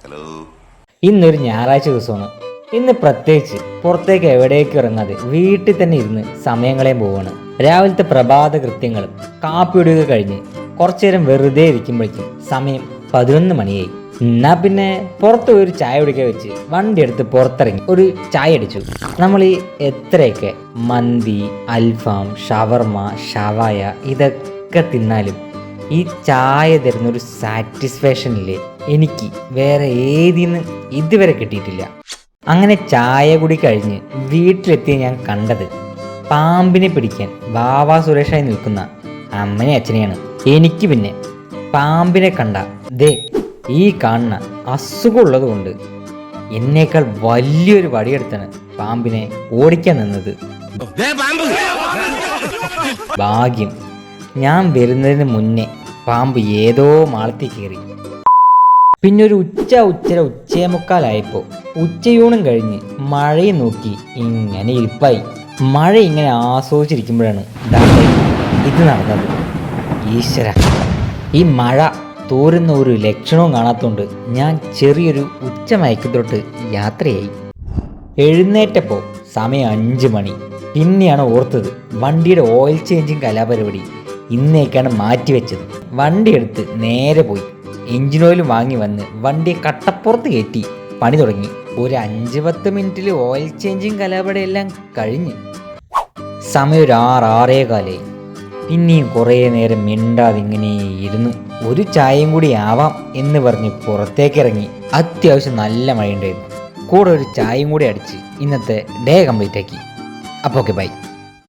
Hello. ഇന്നൊരു ഞായറാഴ്ച ദിവസമാണ്. ഇന്ന് പ്രത്യേകിച്ച് പുറത്തേക്ക് എവിടേക്ക് ഇറങ്ങാതെ വീട്ടിൽ തന്നെ ഇരുന്ന് സമയങ്ങളെയും പോവാണ്. രാവിലത്തെ പ്രഭാത കൃത്യങ്ങളും കാപ്പിയൊടുക കഴിഞ്ഞ് കുറച്ചു നേരം വെറുതെ ഇരിക്കുമ്പോഴേക്കും സമയം 11 മണിയായി. എന്നാ പിന്നെ പുറത്ത് പോയി ഒരു ചായ കുടിക്കാൻ വെച്ച് വണ്ടി എടുത്ത് പുറത്തിറങ്ങി ഒരു ചായ അടിച്ചു. നമ്മൾ ഈ എത്രയൊക്കെ മന്തി, അൽഫാം, ഷവർമ, ഷവായ ഇതൊക്കെ തിന്നാലും ഈ ചായ തരുന്നൊരു സാറ്റിസ്ഫാക്ഷൻ ഇല്ലേ, എനിക്ക് വേറെ ഏതിന്ന് ഇതുവരെ കിട്ടിയിട്ടില്ല. അങ്ങനെ ചായ കുടി കഴിഞ്ഞ് വീട്ടിലെത്തിയ ഞാൻ കണ്ടത് പാമ്പിനെ പിടിക്കാൻ വാവാ സുരേഷായി നിൽക്കുന്ന അമ്മനെ അച്ഛനെയാണ്. എനിക്ക് പിന്നെ പാമ്പിനെ കണ്ട ദേ ഈ കാണുന്ന അസുഖമുള്ളത് കൊണ്ട് എന്നേക്കാൾ വലിയൊരു വടിയെടുത്താണ് പാമ്പിനെ ഓടിക്കാൻ നിന്നത്. ഭാഗ്യം ഞാൻ വരുന്നതിന് മുന്നേ പാമ്പ് ഏതോ മാളത്തിൽ കയറി. പിന്നെ ഒരു ഉച്ചേമുക്കാലായപ്പോൾ ഉച്ചയൂണും കഴിഞ്ഞ് മഴയും നോക്കി ഇങ്ങനെ ഇരിപ്പായി. മഴ ഇങ്ങനെ ആസ്വദിച്ചിരിക്കുമ്പോഴാണ് ഇത് നടന്നത്. ഈശ്വര, ഈ മഴ തോരുന്ന ഒരു ലക്ഷണവും കാണാത്തതുകൊണ്ട് ഞാൻ ചെറിയൊരു ഉച്ചമയക്കത്തോട്ട് യാത്രയായി. എഴുന്നേറ്റപ്പോൾ സമയം 5 മണി. പിന്നെയാണ് ഓർത്തത് വണ്ടിയുടെ ഓയിൽ ചേഞ്ചിങ് കലാപരിപാടി ഇന്നേക്കാണ് മാറ്റിവെച്ചത്. വണ്ടി എടുത്ത് നേരെ പോയി എഞ്ചിൻ ഓയിൽ വാങ്ങി വന്ന് വണ്ടിയെ കട്ടപ്പുറത്ത് കയറ്റി പണി തുടങ്ങി. ഒരു 5-10 മിനിറ്റിൽ ഓയിൽ ചേഞ്ചിങ് കലാപടി എല്ലാം കഴിഞ്ഞ് സമയം ഒരു 6-6:15. പിന്നെയും കുറേ നേരം മിണ്ടാതെ ഇങ്ങനെ ഇരുന്നു. ഒരു ചായയും കൂടി ആവാം എന്ന് പറഞ്ഞ് പുറത്തേക്കിറങ്ങി. അത്യാവശ്യം നല്ല മഴയുണ്ടായിരുന്നു. കൂടെ ഒരു ചായയും കൂടി അടിച്ച് ഇന്നത്തെ ഡേ കംപ്ലീറ്റ് ആക്കി. അപ്പോൾ ഓക്കെ, ബൈ.